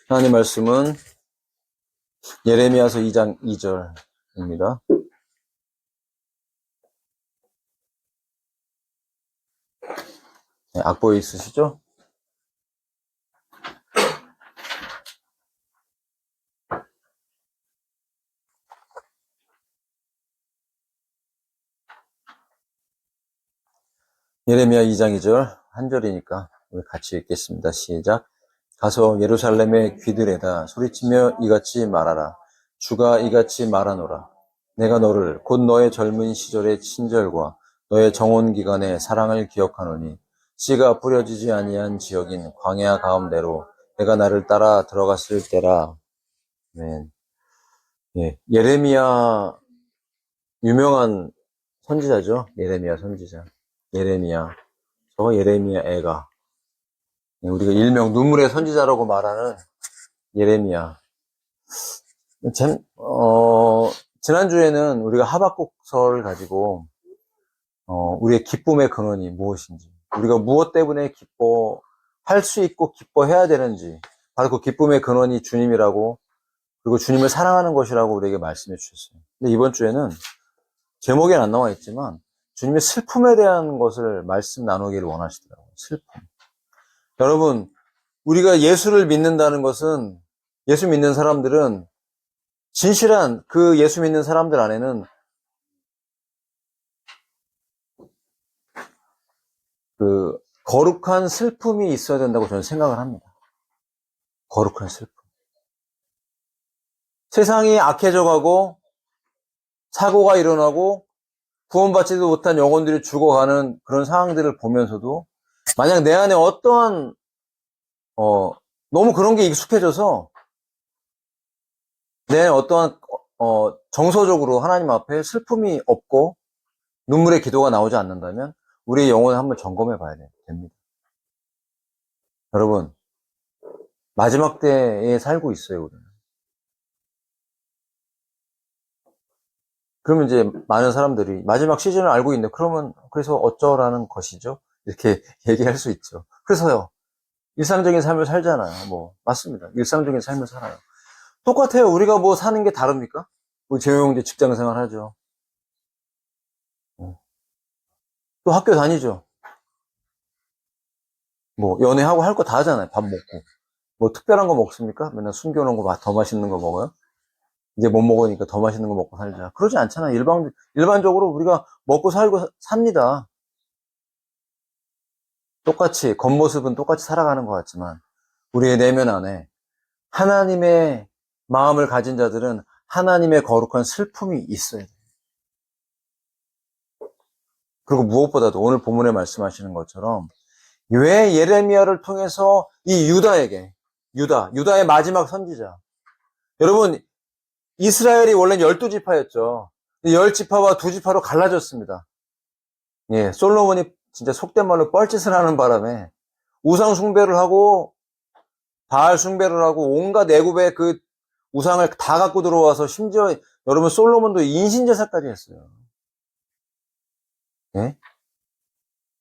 하나님 말씀은 예레미야서 2장 2절입니다. 네, 악보에 있으시죠? 예레미야 2장 2절 한 절이니까 우리 같이 읽겠습니다. 시작. 가서 예루살렘의 귀들에다 소리치며 이같이 말하라. 주가 이같이 말하노라. 내가 너를 곧 너의 젊은 시절의 친절과 너의 정혼 기간의 사랑을 기억하노니 씨가 뿌려지지 아니한 지역인 광야 가운데로 내가 나를 따라 들어갔을 때라. 네. 예, 예레미야 유명한 선지자죠. 예레미야 선지자. 예레미야. 저거 예레미야 애가. 우리가 일명 눈물의 선지자라고 말하는 예레미야. 지난주에는 우리가 하박국서를 가지고, 우리의 기쁨의 근원이 무엇인지, 우리가 무엇 때문에 기뻐할 수 있고 기뻐해야 되는지, 바로 그 기쁨의 근원이 주님이라고, 그리고 주님을 사랑하는 것이라고 우리에게 말씀해 주셨어요. 근데 이번 주에는 제목엔 안 나와 있지만, 주님의 슬픔에 대한 것을 말씀 나누기를 원하시더라고요. 슬픔. 여러분, 우리가 예수를 믿는다는 것은, 예수 믿는 사람들은 진실한 그 예수 믿는 사람들 안에는 그 거룩한 슬픔이 있어야 된다고 저는 생각을 합니다. 거룩한 슬픔. 세상이 악해져가고 사고가 일어나고 구원받지도 못한 영혼들이 죽어가는 그런 상황들을 보면서도 만약 내 안에 어떠한 너무 그런 게 익숙해져서 내 안에 어떠한 정서적으로 하나님 앞에 슬픔이 없고 눈물의 기도가 나오지 않는다면 우리의 영혼을 한번 점검해 봐야 됩니다. 여러분, 마지막 때에 살고 있어요, 우리는. 그러면 이제 많은 사람들이 마지막 시즌을 알고 있는데, 그러면, 그래서 어쩌라는 것이죠? 이렇게 얘기할 수 있죠. 그래서요, 일상적인 삶을 살잖아요. 맞습니다. 일상적인 삶을 살아요. 똑같아요. 우리가 뭐 사는 게 다릅니까? 우리 재호 형제 직장 생활 하죠. 또 학교 다니죠. 연애하고 할 거 다 하잖아요. 밥 먹고. 특별한 거 먹습니까? 맨날 숨겨놓은 거 더 맛있는 거 먹어요? 이제 못 먹으니까 더 맛있는 거 먹고 살자. 그러지 않잖아요. 일반적으로 우리가 먹고 살고 삽니다. 똑같이, 겉모습은 똑같이 살아가는 것 같지만, 우리의 내면 안에 하나님의 마음을 가진 자들은 하나님의 거룩한 슬픔이 있어야 돼요. 그리고 무엇보다도 오늘 본문에 말씀하시는 것처럼, 왜 예레미야를 통해서 이 유다의 마지막 선지자. 여러분, 이스라엘이 원래는 12지파였죠. 10지파와 2지파로 갈라졌습니다. 예, 솔로몬이 진짜 속된 말로 뻘짓을 하는 바람에 우상 숭배를 하고 바알 숭배를 하고 온갖 애굽의 그 우상을 다 갖고 들어와서 심지어 여러분 솔로몬도 인신제사까지 했어요. 예?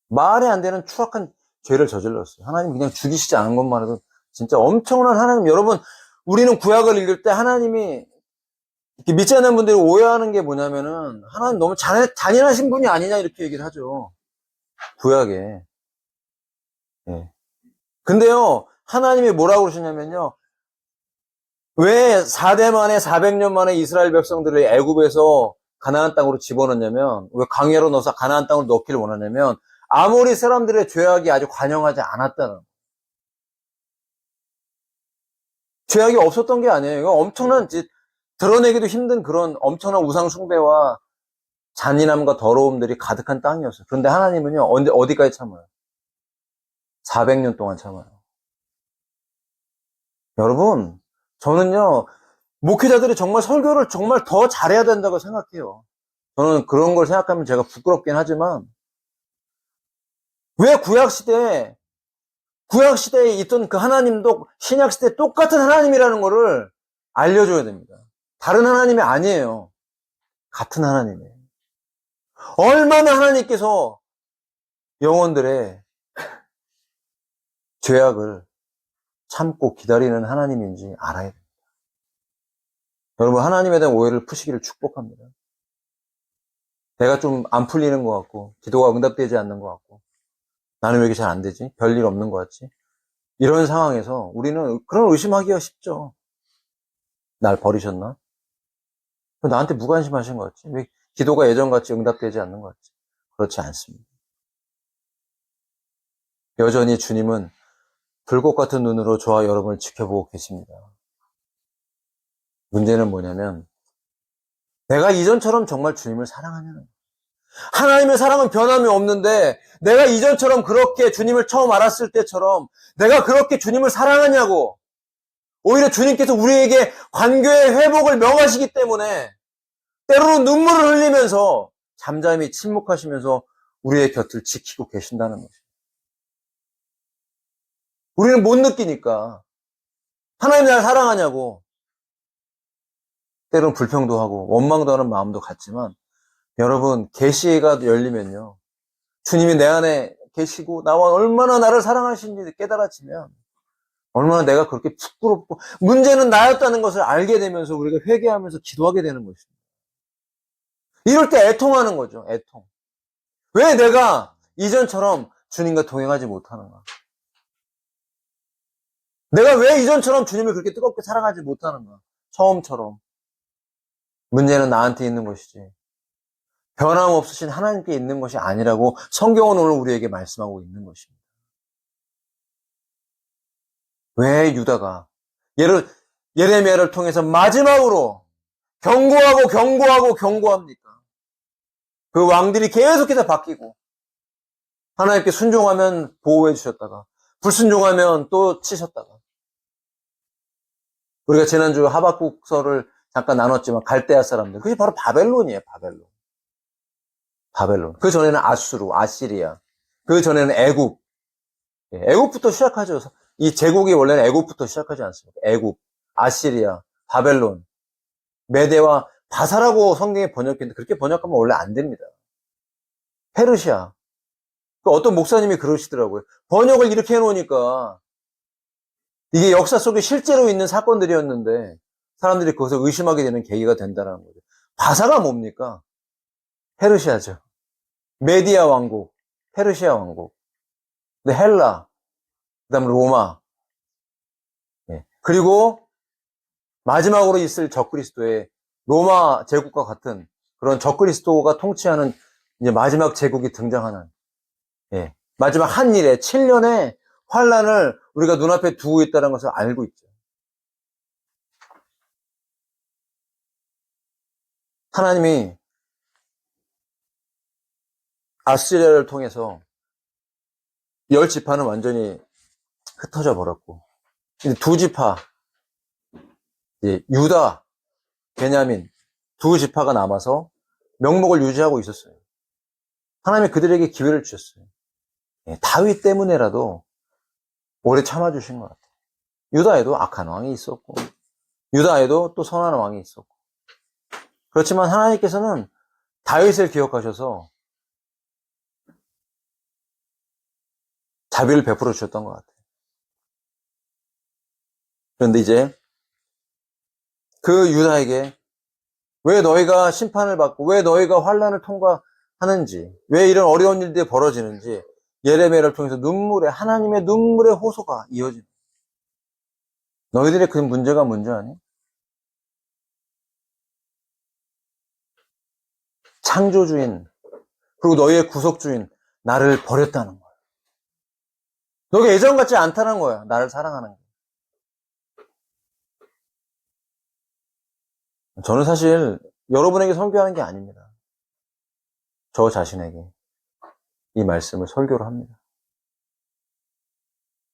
말이 안 되는 추악한 죄를 저질렀어요. 하나님 그냥 죽이시지 않은 것만 해도 진짜 엄청난 하나님. 여러분, 우리는 구약을 읽을 때 하나님이 이렇게 믿지 않는 분들이 오해하는 게 뭐냐면은 하나님 너무 잔인하신 분이 아니냐 이렇게 얘기를 하죠. 구약에. 예. 근데요, 하나님이 뭐라고 그러시냐면요. 왜 4대 만에 400년 만에 이스라엘 백성들을 애굽에서 가나안 땅으로 집어넣냐면, 왜 광야로 넣어서 가나안 땅으로 넣기를 원하냐면, 아모리 사람들의 죄악이 아주 관영하지 않았다는. 죄악이 없었던 게 아니에요. 엄청난, 드러내기도 힘든 그런 엄청난 우상 숭배와 잔인함과 더러움들이 가득한 땅이었어요. 그런데 하나님은요, 어디까지 참아요? 400년 동안 참아요. 여러분, 저는요, 목회자들이 정말 설교를 정말 더 잘해야 된다고 생각해요. 저는 그런 걸 생각하면 제가 부끄럽긴 하지만, 왜 구약시대에 있던 그 하나님도 신약시대에 똑같은 하나님이라는 거를 알려줘야 됩니다. 다른 하나님이 아니에요. 같은 하나님이에요. 얼마나 하나님께서 영혼들의 죄악을 참고 기다리는 하나님인지 알아야 돼요. 여러분, 하나님에 대한 오해를 푸시기를 축복합니다. 내가 좀 안 풀리는 것 같고, 기도가 응답되지 않는 것 같고, 나는 왜 이렇게 잘 안 되지? 별일 없는 것 같지? 이런 상황에서 우리는 그런 의심하기가 쉽죠. 날 버리셨나? 나한테 무관심하신 것 같지? 왜 기도가 예전같이 응답되지 않는 것 같지? 그렇지 않습니다. 여전히 주님은 불꽃 같은 눈으로 저와 여러분을 지켜보고 계십니다. 문제는 뭐냐면 내가 이전처럼 정말 주님을 사랑하냐는, 하나님의 사랑은 변함이 없는데 내가 이전처럼 그렇게 주님을 처음 알았을 때처럼 내가 그렇게 주님을 사랑하냐고. 오히려 주님께서 우리에게 관계의 회복을 명하시기 때문에 때로는 눈물을 흘리면서 잠잠히 침묵하시면서 우리의 곁을 지키고 계신다는 것입니다. 우리는 못 느끼니까 하나님 날 사랑하냐고. 때로는 불평도 하고 원망도 하는 마음도 같지만 여러분, 계시가 열리면요, 주님이 내 안에 계시고 나와 얼마나 나를 사랑하시는지 깨달아지면 얼마나 내가 그렇게 부끄럽고, 문제는 나였다는 것을 알게 되면서 우리가 회개하면서 기도하게 되는 것입니다. 이럴 때 애통하는 거죠. 애통. 왜 내가 이전처럼 주님과 동행하지 못하는가? 내가 왜 이전처럼 주님을 그렇게 뜨겁게 사랑하지 못하는가? 처음처럼. 문제는 나한테 있는 것이지 변함없으신 하나님께 있는 것이 아니라고 성경은 오늘 우리에게 말씀하고 있는 것입니다. 왜 유다가 예레미야를 통해서 마지막으로 경고합니까? 그 왕들이 계속해서 바뀌고 하나님께 순종하면 보호해 주셨다가 불순종하면 또 치셨다가, 우리가 지난주 하박국서를 잠깐 나눴지만 갈대아 사람들, 그게 바로 바벨론이에요. 바벨론. 그 전에는 아수르, 아시리아, 그 전에는 애굽. 애굽부터 시작하죠. 이 제국이 원래는 애굽부터 시작하지 않습니까? 애굽, 아시리아, 바벨론, 메대와 바사라고 성경에 번역했는데 그렇게 번역하면 원래 안 됩니다. 페르시아. 어떤 목사님이 그러시더라고요. 번역을 이렇게 해놓으니까 이게 역사 속에 실제로 있는 사건들이었는데 사람들이 거기서 의심하게 되는 계기가 된다는 거죠. 바사가 뭡니까? 페르시아죠. 메디아 왕국, 페르시아 왕국, 헬라, 그다음 로마, 그리고 마지막으로 있을 적그리스도의 로마 제국과 같은 그런 적그리스도가 통치하는 이제 마지막 제국이 등장하는, 마지막 한 일에 7년의 환란을 우리가 눈앞에 두고 있다는 것을 알고 있죠. 하나님이 아시리아를 통해서 10지파는 완전히 흩어져 버렸고, 이제 2지파, 유다, 베냐민 2지파가 남아서 명목을 유지하고 있었어요. 하나님이 그들에게 기회를 주셨어요. 다윗 때문에라도 오래 참아주신 것 같아요. 유다에도 악한 왕이 있었고, 유다에도 또 선한 왕이 있었고, 그렇지만 하나님께서는 다윗을 기억하셔서 자비를 베풀어 주셨던 것 같아요. 그런데 이제 그 유다에게 왜 너희가 심판을 받고 왜 너희가 환란을 통과하는지, 왜 이런 어려운 일들이 벌어지는지 예레미야를 통해서 하나님의 눈물의 호소가 이어집니다. 너희들의 그 문제가 뭔지 아니? 창조주인, 그리고 너희의 구속주인 나를 버렸다는 거야. 너희가 예전 같지 않다는 거야. 나를 사랑하는 게. 저는 사실 여러분에게 설교하는 게 아닙니다. 저 자신에게 이 말씀을 설교를 합니다.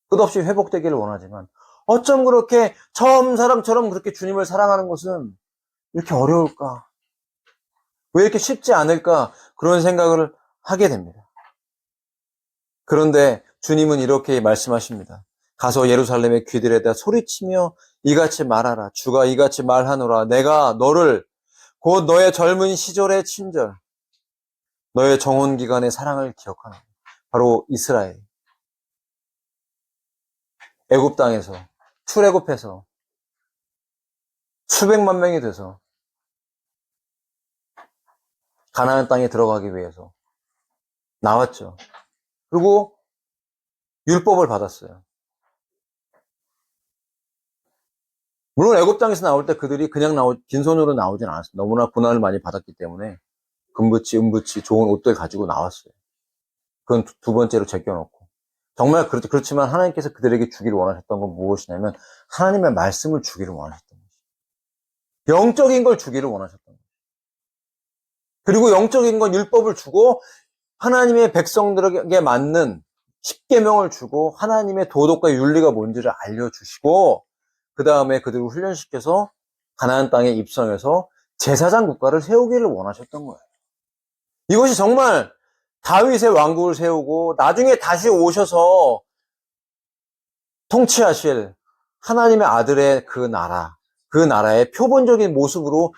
끝없이 회복되기를 원하지만 어쩜 그렇게 처음 사람처럼 그렇게 주님을 사랑하는 것은 이렇게 어려울까? 왜 이렇게 쉽지 않을까? 그런 생각을 하게 됩니다. 그런데 주님은 이렇게 말씀하십니다. 가서 예루살렘의 귀들에다 소리치며 이같이 말하라. 주가 이같이 말하노라. 내가 너를 곧 너의 젊은 시절의 친절, 너의 정혼 기간의 사랑을 기억하노라. 바로 이스라엘. 애굽 땅에서 출애굽해서 수백만 명이 돼서 가나안 땅에 들어가기 위해서 나왔죠. 그리고 율법을 받았어요. 물론 애굽 땅에서 나올 때 그들이 그냥 빈손으로 나오진 않았어요. 너무나 고난을 많이 받았기 때문에 금붙이, 은붙이, 좋은 옷들 가지고 나왔어요. 그건 두 번째로 제껴놓고. 정말 그렇지만 하나님께서 그들에게 주기를 원하셨던 건 무엇이냐면 하나님의 말씀을 주기를 원하셨던 거죠. 영적인 걸 주기를 원하셨던 거죠. 그리고 영적인 건 율법을 주고 하나님의 백성들에게 맞는 십계명을 주고 하나님의 도덕과 윤리가 뭔지를 알려주시고 그 다음에 그들을 훈련시켜서 가나안 땅에 입성해서 제사장 국가를 세우기를 원하셨던 거예요. 이것이 정말 다윗의 왕국을 세우고 나중에 다시 오셔서 통치하실 하나님의 아들의 그 나라의 표본적인 모습으로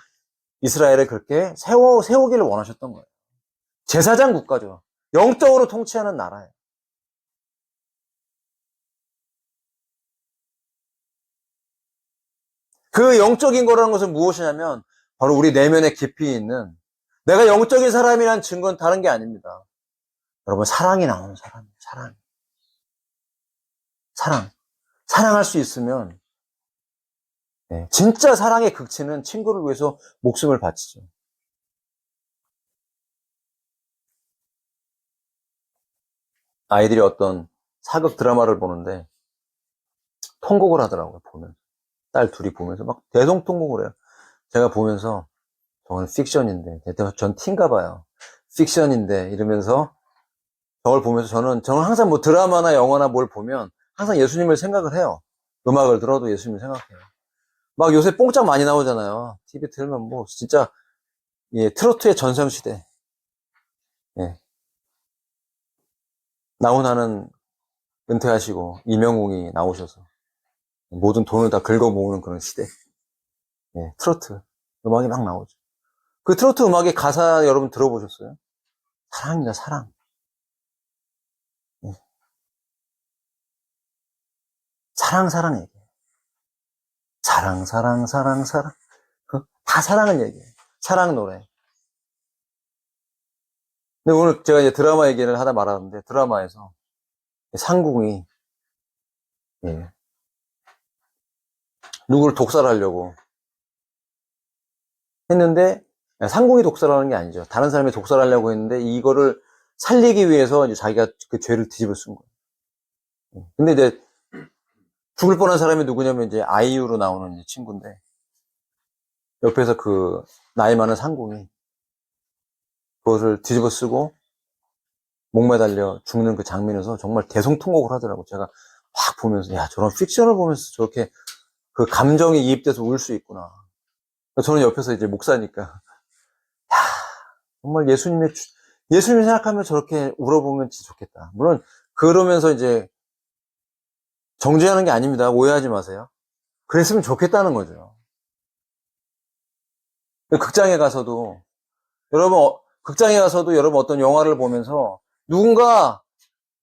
이스라엘을 그렇게 세우기를 원하셨던 거예요. 제사장 국가죠. 영적으로 통치하는 나라예요. 그 영적인 거라는 것은 무엇이냐면 바로 우리 내면에 깊이 있는 내가 영적인 사람이라는 증거는 다른 게 아닙니다. 여러분 사랑이 나오는 사람이에요. 사랑할 수 있으면 진짜 사랑의 극치는 친구를 위해서 목숨을 바치죠. 아이들이 어떤 사극 드라마를 보는데 통곡을 하더라고요. 보면 딸 둘이 보면서 막 대성통곡을 해요. 제가 보면서 저건 픽션인데 전 티인가 봐요. 픽션인데 이러면서 저걸 보면서 저는 항상 뭐 드라마나 영화나 뭘 보면 항상 예수님을 생각을 해요. 음악을 들어도 예수님을 생각해요. 막 요새 뽕짝 많이 나오잖아요. TV 틀면 뭐 진짜 트로트의 전성시대. 예. 나훈아는 은퇴하시고 이명웅이 나오셔서 모든 돈을 다 긁어 모으는 그런 시대. 트로트 음악이 막 나오죠. 그 트로트 음악의 가사 여러분 들어보셨어요? 사랑입니다, 사랑. 사랑 얘기해요. 사랑. 다 사랑을 얘기해요. 사랑 노래. 근데 오늘 제가 이제 드라마 얘기를 하다 말았는데 드라마에서 상궁이 누구를 독살하려고 했는데 상궁이 독살하는 게 아니죠. 다른 사람이 독살하려고 했는데 이거를 살리기 위해서 이제 자기가 그 죄를 뒤집어 쓴 거예요. 근데 이제 죽을 뻔한 사람이 누구냐면 이제 아이유로 나오는 이제 친구인데 옆에서 그 나이 많은 상궁이 그것을 뒤집어 쓰고 목매달려 죽는 그 장면에서 정말 대성통곡을 하더라고. 제가 막 보면서 야 저런 픽션을 보면서 저렇게 그 감정이 이입돼서 울 수 있구나. 저는 옆에서 이제 목사니까 야 정말 예수님 생각하면 저렇게 울어보면 진짜 좋겠다. 물론 그러면서 이제 정죄하는 게 아닙니다. 오해하지 마세요. 그랬으면 좋겠다는 거죠. 극장에 가서도 여러분 어떤 영화를 보면서 누군가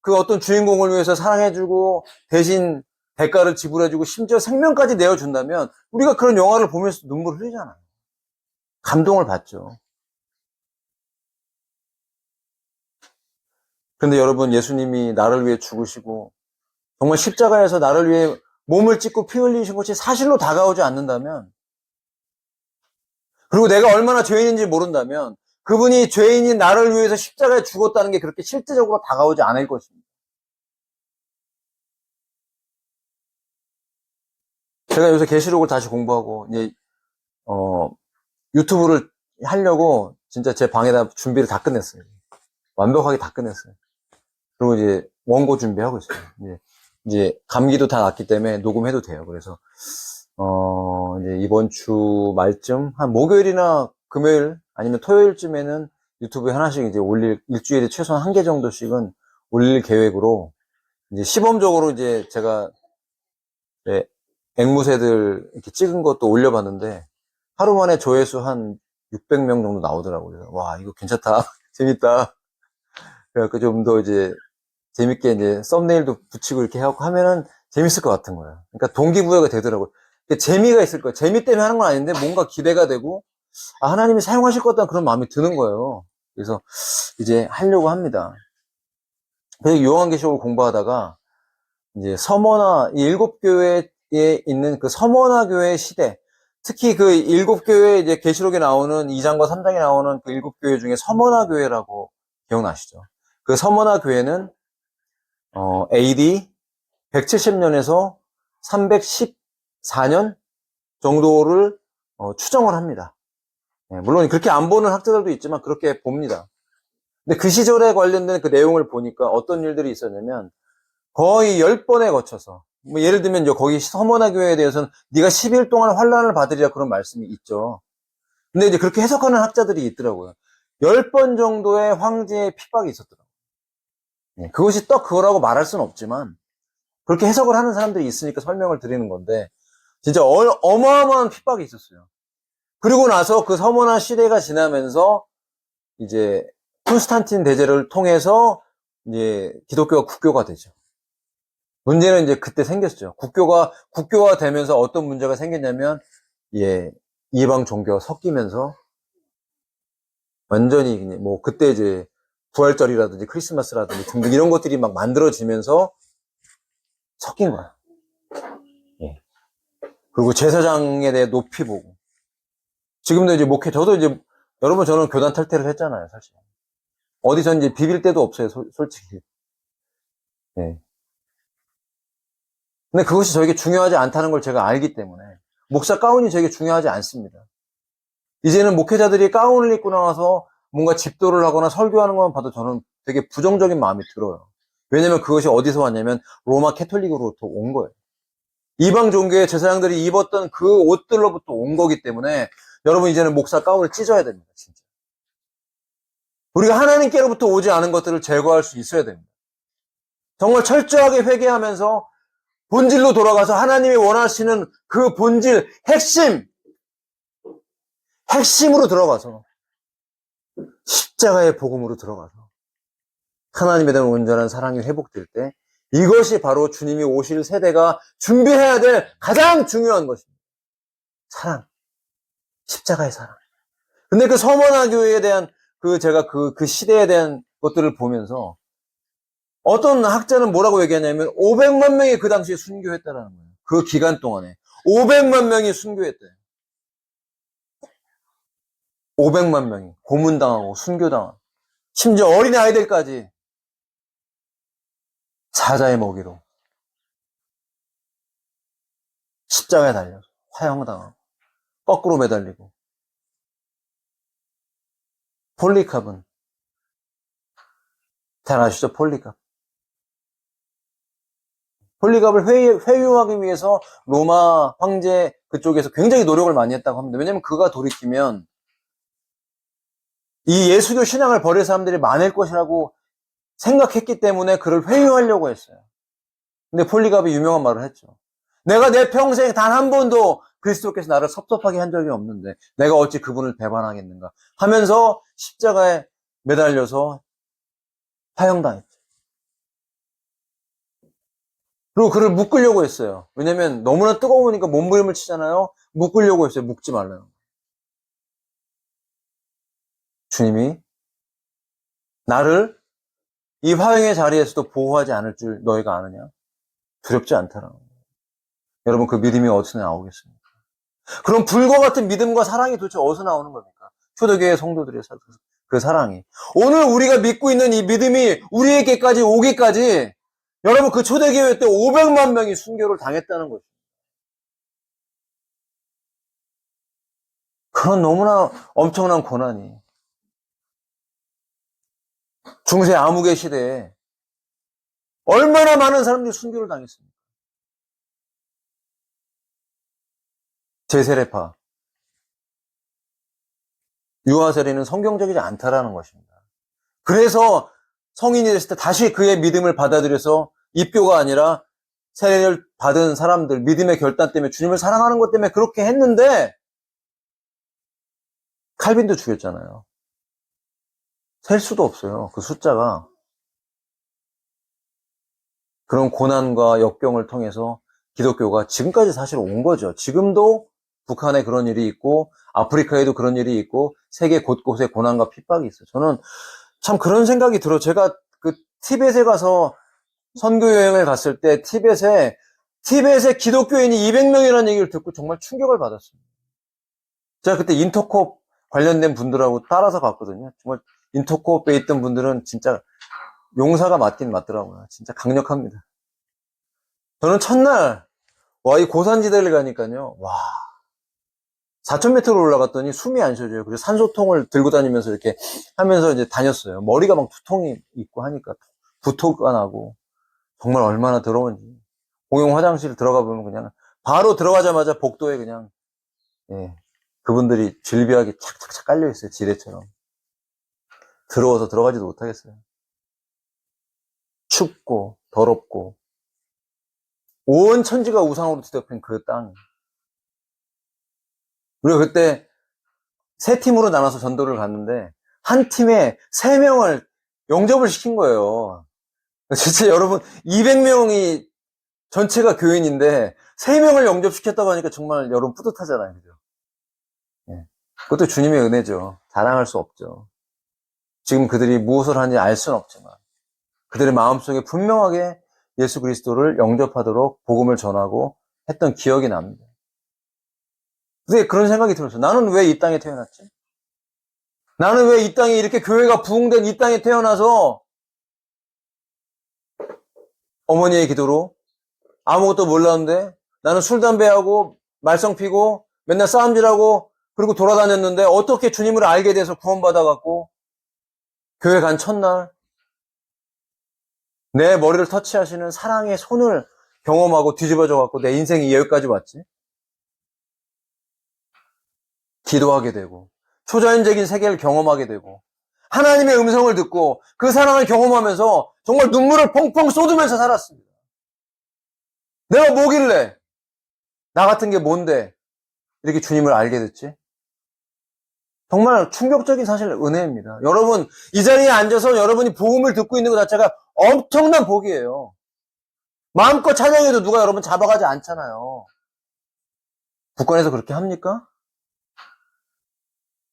그 어떤 주인공을 위해서 사랑해주고 대신 대가를 지불해주고 심지어 생명까지 내어준다면 우리가 그런 영화를 보면서 눈물을 흘리잖아요. 감동을 받죠. 그런데 여러분 예수님이 나를 위해 죽으시고 정말 십자가에서 나를 위해 몸을 찢고 피 흘리신 것이 사실로 다가오지 않는다면 그리고 내가 얼마나 죄인인지 모른다면 그분이 죄인인 나를 위해서 십자가에 죽었다는 게 그렇게 실제적으로 다가오지 않을 것입니다. 제가 요새 계시록을 다시 공부하고 이제 유튜브를 하려고 진짜 제 방에다 준비를 다 끝냈어요. 완벽하게 다 끝냈어요. 그리고 이제 원고 준비하고 있어요. 이제 감기도 다 났기 때문에 녹음해도 돼요. 그래서 이제 이번 주 말쯤 한 목요일이나 금요일 아니면 토요일쯤에는 유튜브에 하나씩 이제 일주일에 최소한 한 개 정도씩은 올릴 계획으로 이제 시범적으로 이제 제가 앵무새들 이렇게 찍은 것도 올려봤는데 하루 만에 조회수 한 600명 정도 나오더라고요. 와, 이거 괜찮다. 재밌다. 그래갖고 좀 더 이제 재밌게 이제 썸네일도 붙이고 이렇게 하면은 재밌을 것 같은 거예요. 그러니까 동기부여가 되더라고요. 재미가 있을 거예요. 재미 때문에 하는 건 아닌데 뭔가 기대가 되고, 아, 하나님이 사용하실 것 같다는 그런 마음이 드는 거예요. 그래서 이제 하려고 합니다. 그래서 요한계시록을 공부하다가 이제 서머나 이 일곱 교회에 있는 그 서머나 교회 시대, 특히 그 일곱 교회 이제 계시록에 나오는 2장과 3장에 나오는 그 일곱 교회 중에 서머나 교회라고 기억나시죠? 그 서머나 교회는 AD 170년에서 314년 정도를 추정을 합니다. 물론 그렇게 안 보는 학자들도 있지만 그렇게 봅니다. 근데 그 시절에 관련된 그 내용을 보니까 어떤 일들이 있었냐면 거의 10번에 거쳐서 뭐 예를 들면 이제 거기 서머나 교회에 대해서는 네가 10일 동안 환란을 받으리라 그런 말씀이 있죠. 근데 이제 그렇게 해석하는 학자들이 있더라고요. 10번 정도의 황제의 핍박이 있었더라고요. 그것이 또 그거라고 말할 수는 없지만 그렇게 해석을 하는 사람들이 있으니까 설명을 드리는 건데 진짜 어마어마한 핍박이 있었어요. 그리고 나서 그 서머나 시대가 지나면서 이제 콘스탄틴 대제를 통해서 이제 기독교가 국교가 되죠. 문제는 이제 그때 생겼죠. 국교가 되면서 어떤 문제가 생겼냐면, 예, 이방 종교가 섞이면서 완전히 뭐 그때 이제 부활절이라든지 크리스마스라든지 등등 이런 것들이 막 만들어지면서 섞인 거야. 예. 그리고 제사장에 대해 높이 보고. 지금도 이제 저도 이제 여러분 저는 교단 탈퇴를 했잖아요, 사실. 어디서 이제 비빌 데도 없어요, 솔직히. 예. 근데 그것이 저에게 중요하지 않다는 걸 제가 알기 때문에 목사 가운이 저에게 중요하지 않습니다. 이제는 목회자들이 가운을 입고 나와서 뭔가 집도를 하거나 설교하는 것만 봐도 저는 되게 부정적인 마음이 들어요. 왜냐면 그것이 어디서 왔냐면 로마 캐톨릭으로부터 온 거예요. 이방 종교의 제사장들이 입었던 그 옷들로부터 온 거기 때문에 여러분 이제는 목사 가운을 찢어야 됩니다. 진짜. 우리가 하나님께로부터 오지 않은 것들을 제거할 수 있어야 됩니다. 정말 철저하게 회개하면서 본질로 돌아가서 하나님이 원하시는 그 본질, 핵심으로 들어가서 십자가의 복음으로 들어가서 하나님에 대한 온전한 사랑이 회복될 때 이것이 바로 주님이 오실 세대가 준비해야 될 가장 중요한 것입니다. 사랑. 십자가의 사랑. 근데 그 서머나 교회에 대한 제가 그 시대에 대한 것들을 보면서 어떤 학자는 뭐라고 얘기하냐면 500만 명이 그 당시에 순교했다라는 거예요. 그 기간 동안에 500만 명이 순교했대요. 500만 명이 고문당하고 순교당하고 심지어 어린 아이들까지 사자의 먹이로 십자가에 달려서 화형당하고 거꾸로 매달리고. 폴리캅은 잘 아시죠? 폴리캅을 회유하기 위해서 로마 황제 그쪽에서 굉장히 노력을 많이 했다고 합니다. 왜냐하면 그가 돌이키면 이 예수교 신앙을 버릴 사람들이 많을 것이라고 생각했기 때문에 그를 회유하려고 했어요. 근데 폴리갑이 유명한 말을 했죠. 내가 내 평생 단 한 번도 그리스도께서 나를 섭섭하게 한 적이 없는데 내가 어찌 그분을 배반하겠는가 하면서 십자가에 매달려서 화형당했죠. 그리고 그를 묶으려고 했어요. 왜냐면 너무나 뜨거우니까 몸부림을 치잖아요. 묶으려고 했어요. 묶지 말라요. 주님이 나를 이 화형의 자리에서도 보호하지 않을 줄 너희가 아느냐? 두렵지 않다라는 거예요. 여러분 그 믿음이 어디서 나오겠습니까? 그럼 불과 같은 믿음과 사랑이 도대체 어디서 나오는 겁니까? 초대교회 성도들의 그 사랑이. 오늘 우리가 믿고 있는 이 믿음이 우리에게까지 오기까지 여러분 그 초대교회 때 500만 명이 순교를 당했다는 거죠. 그런 너무나 엄청난 고난이 중세 암흑의 시대에 얼마나 많은 사람들이 순교를 당했습니까? 제세례파, 유아 세례는 성경적이지 않다라는 것입니다. 그래서 성인이 됐을 때 다시 그의 믿음을 받아들여서 입교가 아니라 세례를 받은 사람들, 믿음의 결단 때문에 주님을 사랑하는 것 때문에 그렇게 했는데 칼빈도 죽였잖아요. 셀 수도 없어요. 그 숫자가. 그런 고난과 역경을 통해서 기독교가 지금까지 사실 온 거죠. 지금도 북한에 그런 일이 있고 아프리카에도 그런 일이 있고 세계 곳곳에 고난과 핍박이 있어요. 저는 참 그런 생각이 들어요. 제가 그 티벳에 가서 선교 여행을 갔을 때 티벳에 기독교인이 200명이라는 얘기를 듣고 정말 충격을 받았습니다. 제가 그때 인터콥 관련된 분들하고 따라서 갔거든요. 정말 인터콥에 있던 분들은 진짜 용사가 맞긴 맞더라고요. 진짜 강력합니다. 저는 첫날 이 고산지대를 가니까요. 4,000m로 올라갔더니 숨이 안 쉬어져요. 그래서 산소통을 들고 다니면서 이렇게 하면서 이제 다녔어요. 머리가 막 두통이 있고 하니까 구토가 나고 정말 얼마나 더러운지. 공용 화장실 들어가 보면 그냥 바로 들어가자마자 복도에 그냥 그분들이 질비하게 착착착 깔려 있어요. 지뢰처럼. 더러워서 들어가지도 못하겠어요. 춥고 더럽고 온 천지가 우상으로 뒤덮인 그 땅. 우리가 그때 세 팀으로 나눠서 전도를 갔는데 한 팀에 3명을 영접을 시킨 거예요. 진짜 여러분 200명이 전체가 교인인데 3명을 영접시켰다고 하니까 정말 여러분 뿌듯하잖아요. 그죠? 그것도 주님의 은혜죠. 자랑할 수 없죠. 지금 그들이 무엇을 하는지 알 수는 없지만 그들의 마음속에 분명하게 예수 그리스도를 영접하도록 복음을 전하고 했던 기억이 납니다. 근데 그런 생각이 들었어요. 나는 왜 이 땅에 태어났지? 나는 왜 이 땅에 이렇게 교회가 부흥된 이 땅에 태어나서 어머니의 기도로 아무것도 몰랐는데 나는 술, 담배하고 말썽 피고 맨날 싸움질하고 그리고 돌아다녔는데 어떻게 주님을 알게 돼서 구원받아갖고 교회 간 첫날 내 머리를 터치하시는 사랑의 손을 경험하고 뒤집어져갖고 내 인생이 여기까지 왔지? 기도하게 되고 초자연적인 세계를 경험하게 되고 하나님의 음성을 듣고 그 사랑을 경험하면서 정말 눈물을 펑펑 쏟으면서 살았습니다. 내가 뭐길래 나 같은 게 뭔데 이렇게 주님을 알게 됐지? 정말 충격적인 사실 은혜입니다. 여러분 이 자리에 앉아서 여러분이 복음을 듣고 있는 것 자체가 엄청난 복이에요. 마음껏 찬양해도 누가 여러분 잡아가지 않잖아요. 북한에서 그렇게 합니까?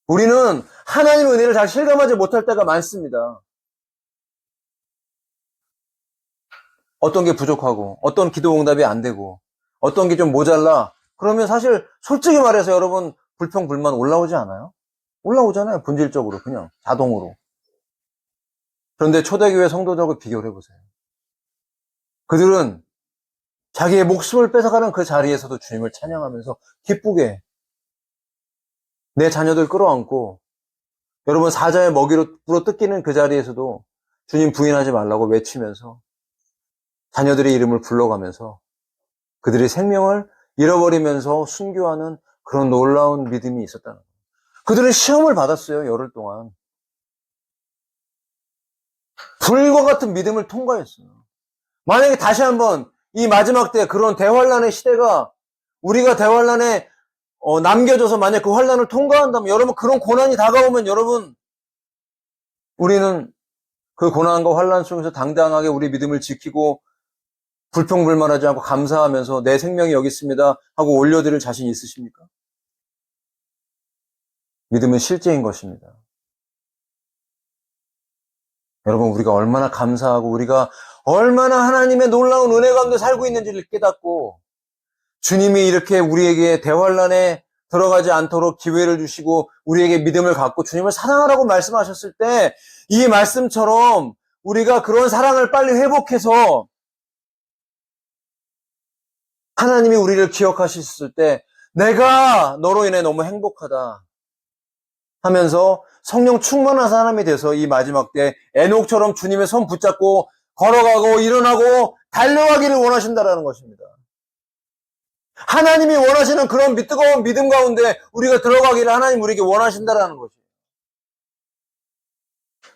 우리는 하나님의 은혜를 잘 실감하지 못할 때가 많습니다. 어떤 게 부족하고 어떤 기도 응답이 안 되고 어떤 게 좀 모자라 그러면 사실 솔직히 말해서 여러분 불평 불만 올라오지 않아요? 올라오잖아요. 본질적으로 그냥 자동으로. 그런데 초대교회 성도들하고 비교를 해보세요. 그들은 자기의 목숨을 뺏어가는 그 자리에서도 주님을 찬양하면서 기쁘게 내 자녀들 끌어안고 여러분 사자의 먹이로 불어 뜯기는 그 자리에서도 주님 부인하지 말라고 외치면서 자녀들의 이름을 불러가면서 그들의 생명을 잃어버리면서 순교하는 그런 놀라운 믿음이 있었다는 거예요. 그들은 시험을 받았어요. 열흘 동안. 불과 같은 믿음을 통과했어요. 만약에 다시 한번 이 마지막 때 그런 대환란의 시대가 우리가 대환란에 남겨져서 만약 그 환란을 통과한다면 여러분 그런 고난이 다가오면 여러분 우리는 그 고난과 환란 속에서 당당하게 우리 믿음을 지키고 불평불만하지 않고 감사하면서 내 생명이 여기 있습니다 하고 올려드릴 자신 있으십니까? 믿음은 실제인 것입니다. 여러분 우리가 얼마나 감사하고 우리가 얼마나 하나님의 놀라운 은혜 가운데 살고 있는지를 깨닫고 주님이 이렇게 우리에게 대환란에 들어가지 않도록 기회를 주시고 우리에게 믿음을 갖고 주님을 사랑하라고 말씀하셨을 때 이 말씀처럼 우리가 그런 사랑을 빨리 회복해서 하나님이 우리를 기억하셨을 때 내가 너로 인해 너무 행복하다 하면서 성령 충만한 사람이 돼서 이 마지막 때 에녹처럼 주님의 손 붙잡고 걸어가고 일어나고 달려가기를 원하신다라는 것입니다. 하나님이 원하시는 그런 뜨거운 믿음 가운데 우리가 들어가기를 하나님 우리에게 원하신다라는 것이에요.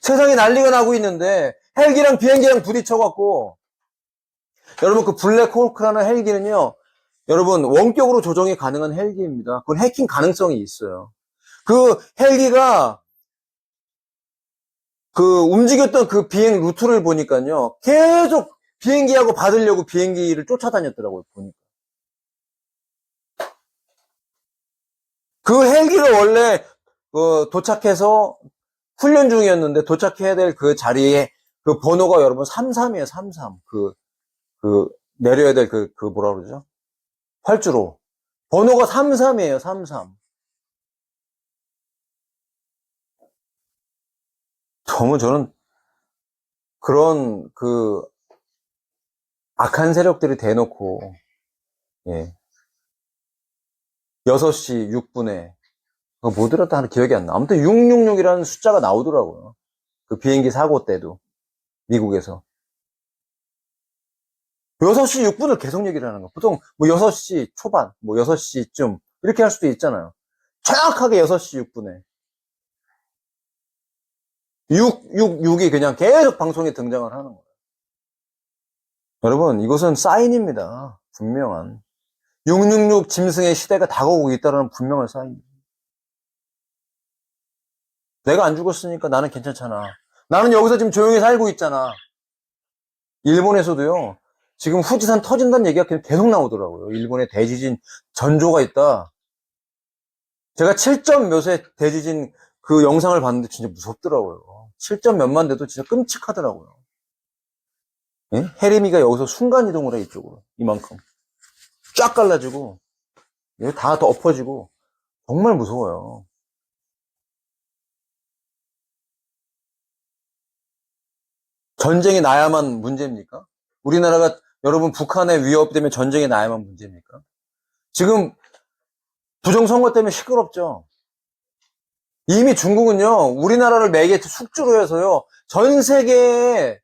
세상이 난리가 나고 있는데 헬기랑 비행기랑 부딪혀갖고 여러분 그 블랙호크라는 헬기는요 여러분 원격으로 조정이 가능한 헬기입니다. 그건 해킹 가능성이 있어요. 그 헬기가 그 움직였던 그 비행 루트를 보니까요 계속 비행기하고 받으려고 비행기를 쫓아다녔더라고요, 보니까. 그 헬기를 원래 도착해서 훈련 중이었는데 도착해야 될 그 자리에 그 번호가 여러분 33이에요, 33. 내려야 될 뭐라 그러죠? 활주로. 번호가 33이에요, 33. 너무 저는 그런 악한 세력들이 대놓고, 예. 6시 6분에, 뭐 들었다 하는 기억이 안 나. 아무튼 666이라는 숫자가 나오더라고요. 그 비행기 사고 때도, 미국에서. 6시 6분을 계속 얘기를 하는 거. 보통 뭐 6시 초반, 뭐 6시쯤, 이렇게 할 수도 있잖아요. 정확하게 6시 6분에. 666이 그냥 계속 방송에 등장을 하는 거예요. 여러분, 이것은 사인입니다. 분명한. 666 짐승의 시대가 다가오고 있다는 분명한 사인입니다. 내가 안 죽었으니까 나는 괜찮잖아. 나는 여기서 지금 조용히 살고 있잖아. 일본에서도요, 지금 후지산 터진다는 얘기가 계속 나오더라고요. 일본에 대지진 전조가 있다. 제가 7점 몇의 대지진 그 영상을 봤는데 진짜 무섭더라고요. 7점 몇만 돼도 진짜 끔찍하더라고요. 예? 해리미가 여기서 순간이동을 해, 이쪽으로. 이만큼. 쫙 갈라지고, 다 더 엎어지고, 정말 무서워요. 전쟁이 나야만 문제입니까? 우리나라가, 여러분, 북한의 위협 때문에 전쟁이 나야만 문제입니까? 지금 부정선거 때문에 시끄럽죠? 이미 중국은요, 우리나라를 매개 숙주로 해서요, 전 세계에,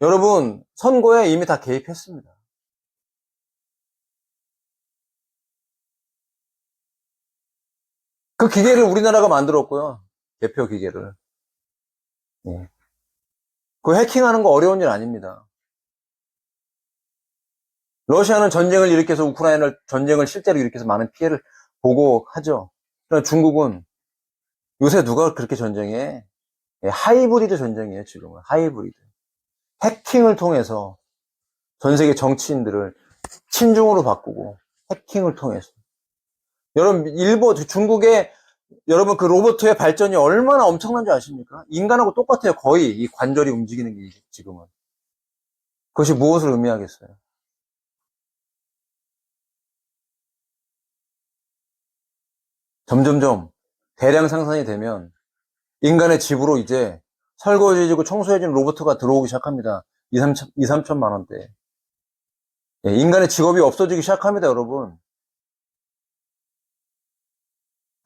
여러분, 선거에 이미 다 개입했습니다. 그 기계를 우리나라가 만들었고요. 개표 기계를. 예. 그 해킹하는 거 어려운 일 아닙니다. 러시아는 전쟁을 일으켜서 우크라이나 전쟁을 실제로 일으켜서 많은 피해를 보고 하죠. 그러나 중국은 요새 누가 그렇게 전쟁해? 예, 하이브리드 전쟁이에요, 지금은. 하이브리드. 해킹을 통해서 전 세계 정치인들을 친중으로 바꾸고 해킹을 통해서. 여러분, 중국의 여러분 그 로봇의 발전이 얼마나 엄청난지 아십니까? 인간하고 똑같아요. 거의 이 관절이 움직이는 게 지금은. 그것이 무엇을 의미하겠어요? 점점점 대량 생산이 되면 인간의 집으로 이제 설거지해주고 청소해주는 로봇가 들어오기 시작합니다. 2, 3천만 원대. 예, 인간의 직업이 없어지기 시작합니다, 여러분.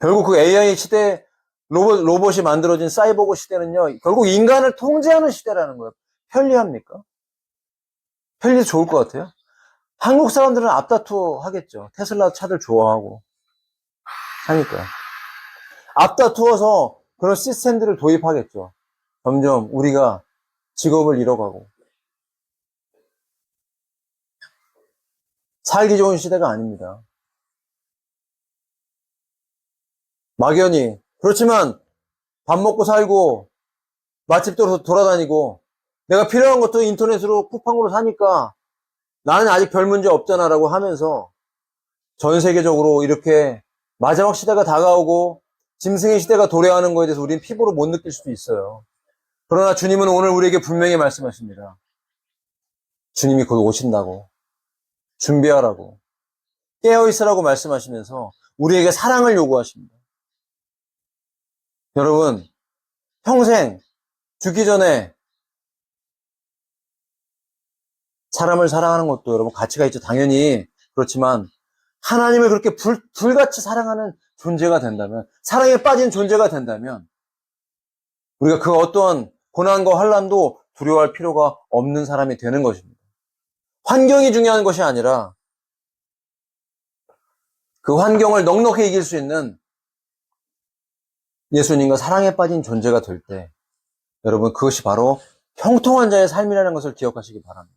결국 그 AI 시대, 로봇이 만들어진 사이보그 시대는요, 결국 인간을 통제하는 시대라는 거예요. 편리합니까? 편리 좋을 것 같아요? 한국 사람들은 앞다투어 하겠죠. 테슬라 차들 좋아하고 하니까. 앞다투어서 그런 시스템들을 도입하겠죠. 점점 우리가 직업을 잃어가고. 살기 좋은 시대가 아닙니다. 막연히. 그렇지만 밥 먹고 살고 맛집도 돌아다니고 내가 필요한 것도 인터넷으로 쿠팡으로 사니까 나는 아직 별 문제 없잖아라고 하면서 전 세계적으로 이렇게 마지막 시대가 다가오고 짐승의 시대가 도래하는 거에 대해서 우리는 피부로 못 느낄 수도 있어요. 그러나 주님은 오늘 우리에게 분명히 말씀하십니다. 주님이 곧 오신다고. 준비하라고. 깨어있으라고 말씀하시면서 우리에게 사랑을 요구하십니다. 여러분, 평생 죽기 전에 사람을 사랑하는 것도 여러분 가치가 있죠. 당연히. 그렇지만 하나님을 그렇게 불같이 사랑하는 존재가 된다면, 사랑에 빠진 존재가 된다면 우리가 그 어떠한 고난과 환난도 두려워할 필요가 없는 사람이 되는 것입니다. 환경이 중요한 것이 아니라 그 환경을 넉넉히 이길 수 있는 예수님과 사랑에 빠진 존재가 될 때 여러분 그것이 바로 형통한 자의 삶이라는 것을 기억하시기 바랍니다.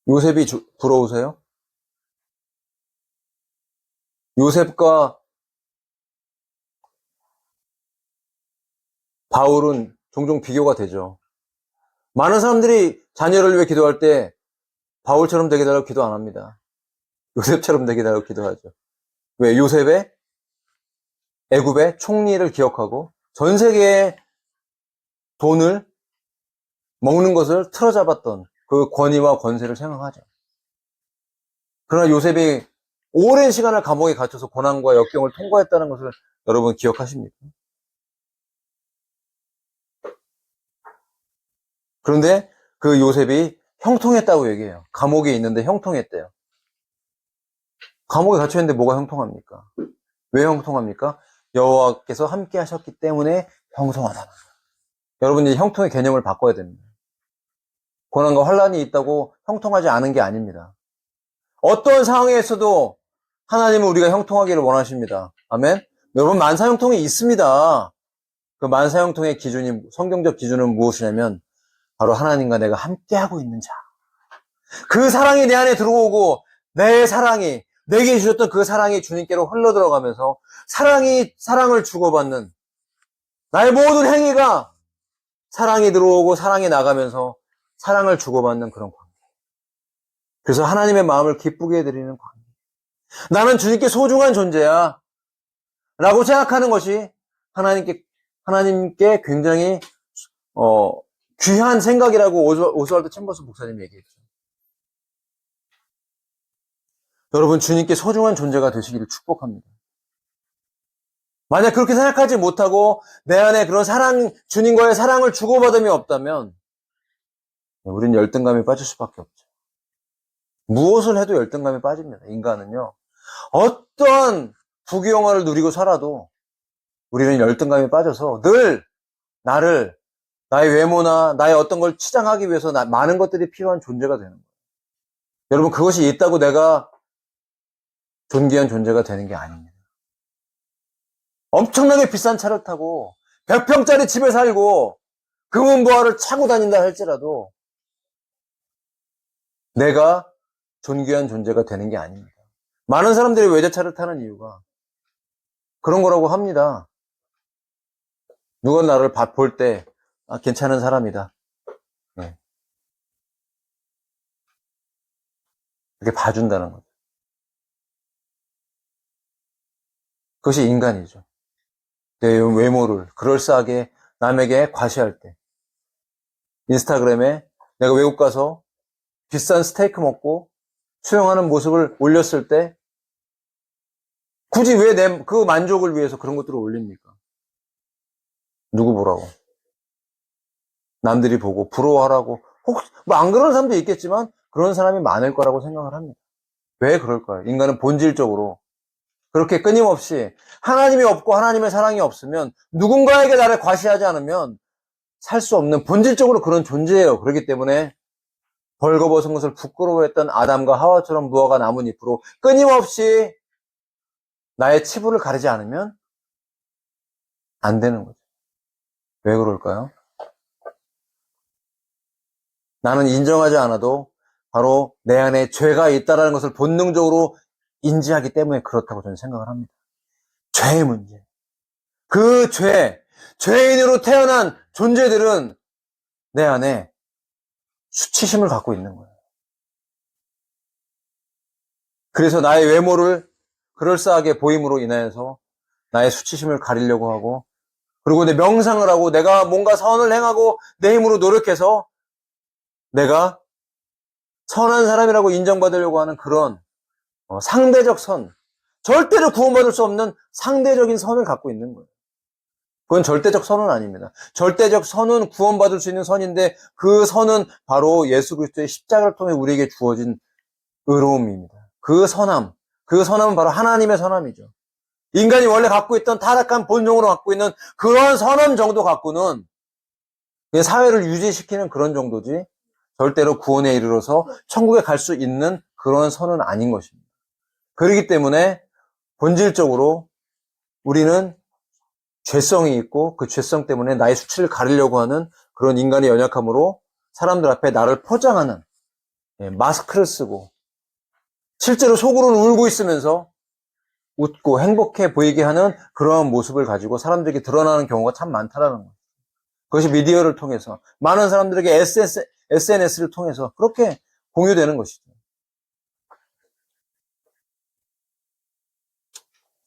요셉이 부러우세요? 요셉과 바울은 종종 비교가 되죠. 많은 사람들이 자녀를 위해 기도할 때 바울처럼 되게 달라고 기도 안 합니다. 요셉처럼 되게 달라고 기도하죠. 왜? 요셉의 애굽의 총리를 기억하고 전 세계의 돈을 먹는 것을 틀어잡았던 그 권위와 권세를 생각하죠. 그러나 요셉이 오랜 시간을 감옥에 갇혀서 고난과 역경을 통과했다는 것을 여러분 기억하십니까? 그런데 그 요셉이 형통했다고 얘기해요. 감옥에 있는데 형통했대요. 감옥에 갇혀있는데 뭐가 형통합니까? 왜 형통합니까? 여호와께서 함께 하셨기 때문에 형통하다. 여러분, 이 형통의 개념을 바꿔야 됩니다. 고난과 환란이 있다고 형통하지 않은 게 아닙니다. 어떤 상황에서도 하나님은 우리가 형통하기를 원하십니다. 아멘? 여러분, 만사형통이 있습니다. 그 만사형통의 기준이, 성경적 기준은 무엇이냐면 바로 하나님과 내가 함께하고 있는 자. 그 사랑이 내 안에 들어오고 내 사랑이, 내게 주셨던 그 사랑이 주님께로 흘러들어가면서 사랑을 주고받는 나의 모든 행위가 사랑이 들어오고 사랑이 나가면서 사랑을 주고받는 그런 관계. 그래서 하나님의 마음을 기쁘게 해드리는 관계. 나는 주님께 소중한 존재야 라고 생각하는 것이 하나님께 굉장히 귀한 생각이라고 오스왈드 챔버스 목사님이 얘기했죠. 여러분, 주님께 소중한 존재가 되시기를 축복합니다. 만약 그렇게 생각하지 못하고 내 안에 그런 주님과의 사랑을 주고받음이 없다면 우린 열등감에 빠질 수밖에 없죠. 무엇을 해도 열등감에 빠집니다. 인간은요. 어떠한 부귀영화를 누리고 살아도 우리는 열등감에 빠져서 늘 나의 외모나 나의 어떤 걸 치장하기 위해서 많은 것들이 필요한 존재가 되는 거예요. 여러분, 그것이 있다고 내가 존귀한 존재가 되는 게 아닙니다. 엄청나게 비싼 차를 타고 100평짜리 집에 살고 금은보화를 차고 다닌다 할지라도 내가 존귀한 존재가 되는 게 아닙니다. 많은 사람들이 외제차를 타는 이유가 그런 거라고 합니다. 누가 나를 볼 때 괜찮은 사람이다. 네. 그렇게 봐준다는 거죠. 그것이 인간이죠. 내 외모를 그럴싸하게 남에게 과시할 때, 인스타그램에 내가 외국 가서 비싼 스테이크 먹고 수영하는 모습을 올렸을 때 굳이 왜 그 만족을 위해서 그런 것들을 올립니까? 누구 보라고? 남들이 보고 부러워하라고. 혹시 뭐 안 그런 사람도 있겠지만 그런 사람이 많을 거라고 생각을 합니다. 왜 그럴까요? 인간은 본질적으로 그렇게 끊임없이 하나님이 없고 하나님의 사랑이 없으면 누군가에게 나를 과시하지 않으면 살 수 없는 본질적으로 그런 존재예요. 그렇기 때문에 벌거벗은 것을 부끄러워했던 아담과 하와처럼 무화과 나뭇잎으로 끊임없이 나의 치부를 가리지 않으면 안 되는 거죠. 왜 그럴까요? 나는 인정하지 않아도 바로 내 안에 죄가 있다는 것을 본능적으로 인지하기 때문에 그렇다고 저는 생각을 합니다. 죄의 문제. 그 죄인으로 태어난 존재들은 내 안에 수치심을 갖고 있는 거예요. 그래서 나의 외모를 그럴싸하게 보임으로 인하여서 나의 수치심을 가리려고 하고, 그리고 내 명상을 하고 내가 뭔가 선을 행하고 내 힘으로 노력해서 내가 선한 사람이라고 인정받으려고 하는 그런 상대적 선, 절대로 구원받을 수 없는 상대적인 선을 갖고 있는 거예요. 그건 절대적 선은 아닙니다. 절대적 선은 구원받을 수 있는 선인데 그 선은 바로 예수 그리스도의 십자가를 통해 우리에게 주어진 의로움입니다. 그 선함은 바로 하나님의 선함이죠. 인간이 원래 갖고 있던 타락한 본성으로 갖고 있는 그런 선함 정도 갖고는 사회를 유지시키는 그런 정도지 절대로 구원에 이르러서 천국에 갈 수 있는 그런 선은 아닌 것입니다. 그렇기 때문에 본질적으로 우리는 죄성이 있고 그 죄성 때문에 나의 수치를 가리려고 하는 그런 인간의 연약함으로 사람들 앞에 나를 포장하는 마스크를 쓰고 실제로 속으로는 울고 있으면서 웃고 행복해 보이게 하는 그러한 모습을 가지고 사람들에게 드러나는 경우가 참 많다라는 거예요. 그것이 미디어를 통해서 많은 사람들에게 SNS를 통해서 그렇게 공유되는 것이죠.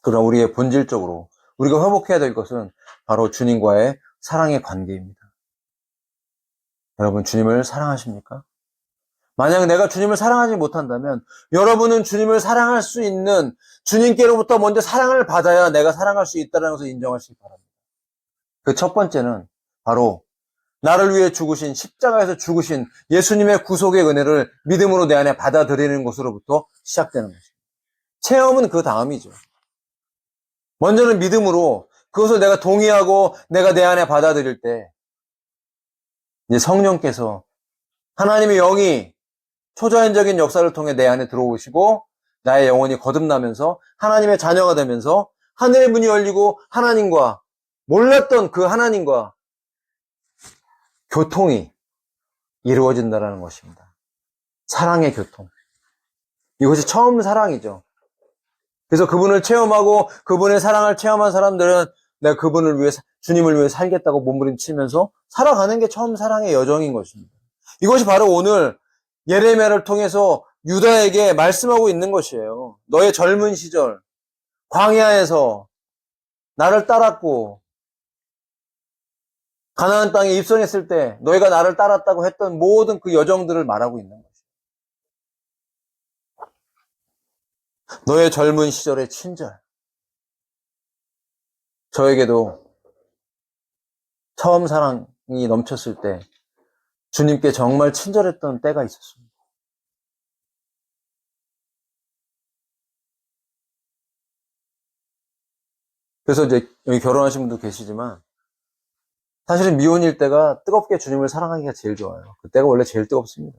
그러나 우리의 본질적으로 우리가 회복해야 될 것은 바로 주님과의 사랑의 관계입니다. 여러분, 주님을 사랑하십니까? 만약 내가 주님을 사랑하지 못한다면 여러분은 주님을 사랑할 수 있는, 주님께로부터 먼저 사랑을 받아야 내가 사랑할 수 있다는 것을 인정하시기 바랍니다. 그 첫 번째는 바로 나를 위해 죽으신, 십자가에서 죽으신 예수님의 구속의 은혜를 믿음으로 내 안에 받아들이는 것으로부터 시작되는 것입니다. 체험은 그 다음이죠. 먼저는 믿음으로 그것을 내가 동의하고 내가 내 안에 받아들일 때 이제 성령께서, 하나님의 영이 초자연적인 역사를 통해 내 안에 들어오시고 나의 영혼이 거듭나면서 하나님의 자녀가 되면서 하늘의 문이 열리고 하나님과, 몰랐던 그 하나님과 교통이 이루어진다는 것입니다. 사랑의 교통. 이것이 처음 사랑이죠. 그래서 그분을 체험하고 그분의 사랑을 체험한 사람들은 내가 그분을 위해, 주님을 위해 살겠다고 몸부림치면서 살아가는 게 처음 사랑의 여정인 것입니다. 이것이 바로 오늘 예레미야를 통해서 유다에게 말씀하고 있는 것이에요. 너의 젊은 시절, 광야에서 나를 따랐고 가나안 땅에 입성했을 때 너희가 나를 따랐다고 했던 모든 그 여정들을 말하고 있는 것이에요. 너의 젊은 시절의 친절. 저에게도 처음 사랑이 넘쳤을 때 주님께 정말 친절했던 때가 있었습니다. 그래서 이제 여기 결혼하신 분도 계시지만 사실은 미혼일 때가 뜨겁게 주님을 사랑하기가 제일 좋아요. 그때가 원래 제일 뜨겁습니다.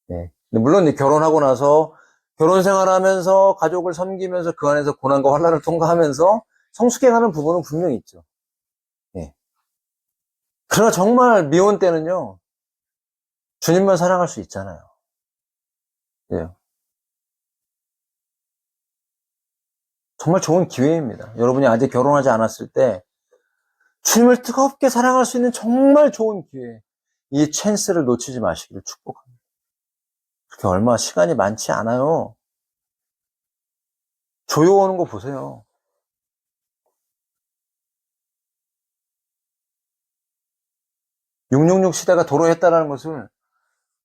네. 물론 결혼하고 나서 결혼 생활하면서 가족을 섬기면서 그 안에서 고난과 환난을 통과하면서 성숙해가는 부분은 분명히 있죠. 네. 그러나 정말 미혼 때는요, 주님만 사랑할 수 있잖아요. 네. 정말 좋은 기회입니다. 여러분이 아직 결혼하지 않았을 때 주님을 뜨겁게 사랑할 수 있는 정말 좋은 기회, 이 찬스를 놓치지 마시기를 축복합니다. 그렇게 얼마 시간이 많지 않아요. 조요 오는 거 보세요. 666 시대가 도래했다는 것을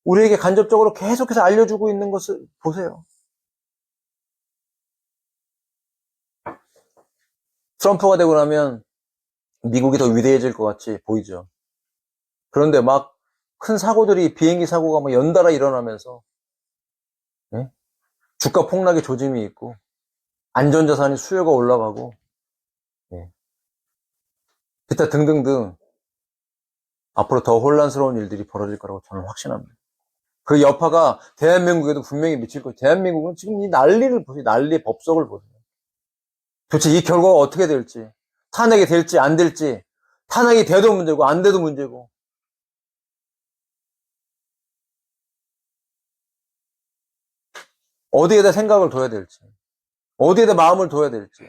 우리에게 간접적으로 계속해서 알려주고 있는 것을 보세요. 트럼프가 되고 나면 미국이 더 위대해질 것 같이 보이죠. 그런데 막 큰 사고들이, 비행기 사고가 막 연달아 일어나면서, 네? 주가 폭락의 조짐이 있고 안전자산이 수요가 올라가고, 네. 기타 등등등 앞으로 더 혼란스러운 일들이 벌어질 거라고 저는 확신합니다. 그 여파가 대한민국에도 분명히 미칠 거예요. 대한민국은 지금 이 난리를 보세요. 난리의 법석을 보세요. 도대체 이 결과가 어떻게 될지, 탄핵이 될지 안 될지, 탄핵이 돼도 문제고 안 돼도 문제고, 어디에다 생각을 둬야 될지, 어디에다 마음을 둬야 될지.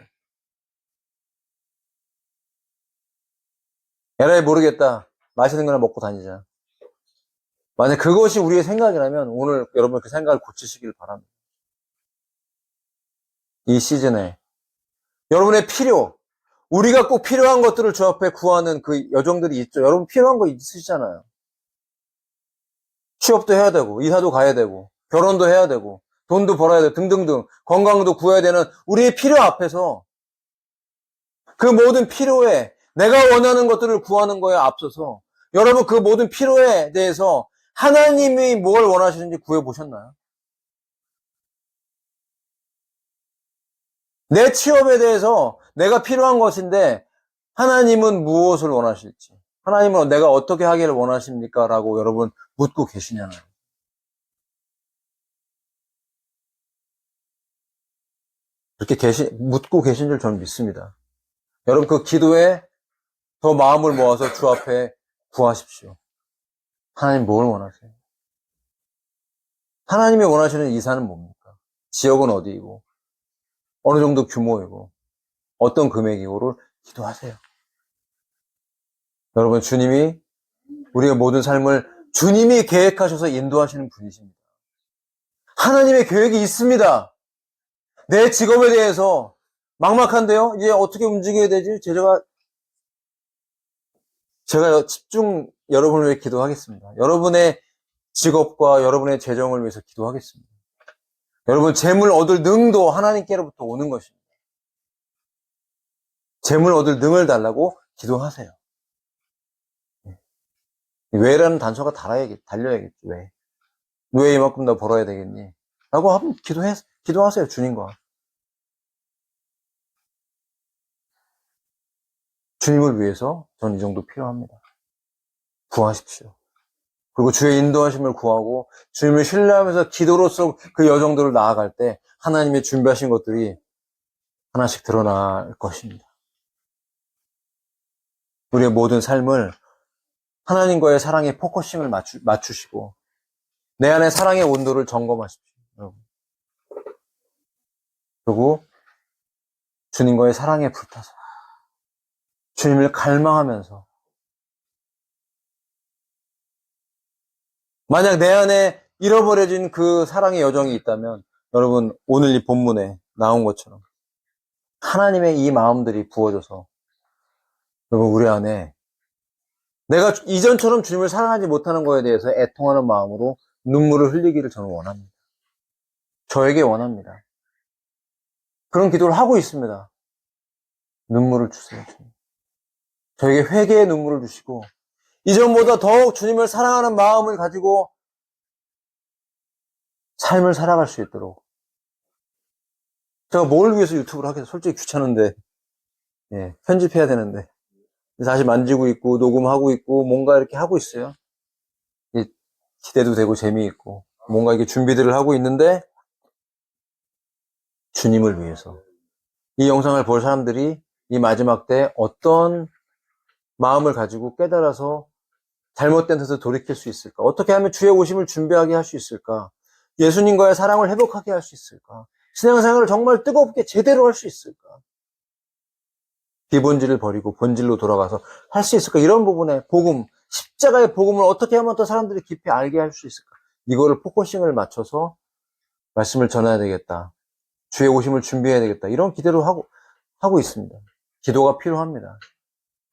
에라이 모르겠다. 맛있는 거나 먹고 다니자. 만약 그것이 우리의 생각이라면 오늘 여러분 그 생각을 고치시길 바랍니다. 이 시즌에 여러분의 필요, 우리가 꼭 필요한 것들을 주 앞에 구하는 그 여정들이 있죠. 여러분 필요한 거 있으시잖아요. 취업도 해야 되고, 이사도 가야 되고, 결혼도 해야 되고, 돈도 벌어야 되고, 등등등, 건강도 구해야 되는 우리의 필요 앞에서 그 모든 필요에 내가 원하는 것들을 구하는 거에 앞서서 여러분 그 모든 필요에 대해서 하나님이 뭘 원하시는지 구해보셨나요? 내 취업에 대해서 내가 필요한 것인데 하나님은 무엇을 원하실지, 하나님은 내가 어떻게 하기를 원하십니까? 라고 여러분 묻고 계시냐나요? 그렇게 묻고 계신 줄 저는 믿습니다. 여러분 그 기도에 더 마음을 모아서 주 앞에 구하십시오. 하나님 뭘 원하세요? 하나님이 원하시는 이사는 뭡니까? 지역은 어디이고 어느 정도 규모이고 어떤 금액이고를 기도하세요. 여러분, 주님이 우리의 모든 삶을 주님이 계획하셔서 인도하시는 분이십니다. 하나님의 계획이 있습니다. 내 직업에 대해서 막막한데요? 이제 어떻게 움직여야 되지? 제가 집중 여러분을 위해 기도하겠습니다. 여러분의 직업과 여러분의 재정을 위해서 기도하겠습니다. 여러분, 재물 얻을 능도 하나님께로부터 오는 것입니다. 재물 얻을 능을 달라고 기도하세요. 왜라는 단서가 달려야겠지, 왜. 왜 이만큼 더 벌어야 되겠니? 라고 하면 기도하세요, 주님과. 주님을 위해서 전 이 정도 필요합니다. 구하십시오. 그리고 주의 인도하심을 구하고 주님을 신뢰하면서 기도로서 그 여정들을 나아갈 때 하나님의 준비하신 것들이 하나씩 드러날 것입니다. 우리의 모든 삶을 하나님과의 사랑에 포커싱을 맞추시고 내 안에 사랑의 온도를 점검하십시오. 여러분. 그리고 주님과의 사랑에 불타서 주님을 갈망하면서 만약 내 안에 잃어버려진 그 사랑의 여정이 있다면 여러분 오늘 이 본문에 나온 것처럼 하나님의 이 마음들이 부어져서 여러분 우리 안에 내가 이전처럼 주님을 사랑하지 못하는 거에 대해서 애통하는 마음으로 눈물을 흘리기를 저는 원합니다. 저에게 원합니다. 그런 기도를 하고 있습니다. 눈물을 주세요. 주님. 저에게 회개의 눈물을 주시고 이전보다 더욱 주님을 사랑하는 마음을 가지고 삶을 살아갈 수 있도록 제가 뭘 위해서 유튜브를 하겠어요? 솔직히 귀찮은데 편집해야 되는데 다시 만지고 있고 녹음하고 있고 뭔가 이렇게 하고 있어요. 기대도 되고 재미있고 뭔가 이렇게 준비들을 하고 있는데 주님을 위해서 이 영상을 볼 사람들이 이 마지막 때 어떤 마음을 가지고 깨달아서 잘못된 뜻을 돌이킬 수 있을까? 어떻게 하면 주의 오심을 준비하게 할 수 있을까? 예수님과의 사랑을 회복하게 할 수 있을까? 신앙생활을 정말 뜨겁게 제대로 할 수 있을까? 기본질을 버리고 본질로 돌아가서 할 수 있을까? 이런 부분에 복음, 십자가의 복음을 어떻게 하면 더 사람들이 깊이 알게 할 수 있을까? 이거를 포커싱을 맞춰서 말씀을 전해야 되겠다. 주의 오심을 준비해야 되겠다. 이런 기대로 하고 있습니다. 기도가 필요합니다.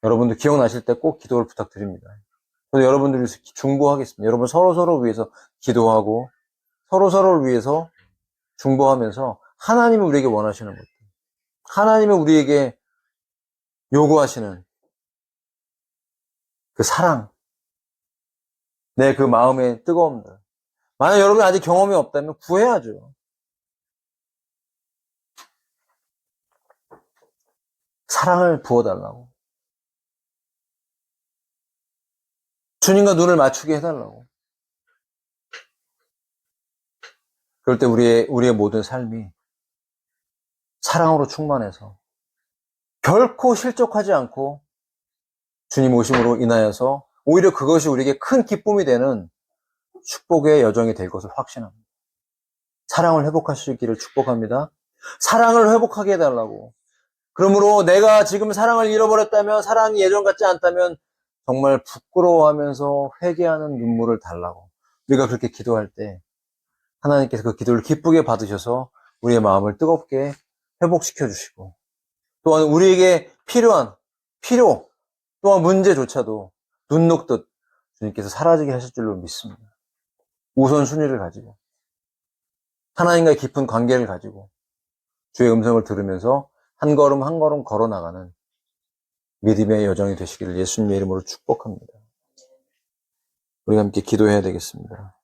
여러분들 기억나실 때 꼭 기도를 부탁드립니다. 저도 여러분들을 위해서 중보하겠습니다. 여러분 서로서로 위해서 기도하고 서로서로를 위해서 중보하면서 하나님이 우리에게 원하시는 것들, 하나님이 우리에게 요구하시는 그 사랑, 내 그 마음의 뜨거움들. 만약 여러분이 아직 경험이 없다면 구해야죠. 사랑을 부어달라고. 주님과 눈을 맞추게 해달라고. 그럴 때 우리의 모든 삶이 사랑으로 충만해서 결코 실족하지 않고 주님 오심으로 인하여서 오히려 그것이 우리에게 큰 기쁨이 되는 축복의 여정이 될 것을 확신합니다. 사랑을 회복하시기를 축복합니다. 사랑을 회복하게 해달라고. 그러므로 내가 지금 사랑을 잃어버렸다면, 사랑이 예전 같지 않다면 정말 부끄러워하면서 회개하는 눈물을 달라고. 우리가 그렇게 기도할 때 하나님께서 그 기도를 기쁘게 받으셔서 우리의 마음을 뜨겁게 회복시켜 주시고 또한 우리에게 필요한 필요 또한 문제조차도 눈 녹듯 주님께서 사라지게 하실 줄로 믿습니다. 우선순위를 가지고 하나님과의 깊은 관계를 가지고 주의 음성을 들으면서 한 걸음 한 걸음 걸어나가는 믿음의 여정이 되시기를 예수님의 이름으로 축복합니다. 우리가 함께 기도해야 되겠습니다.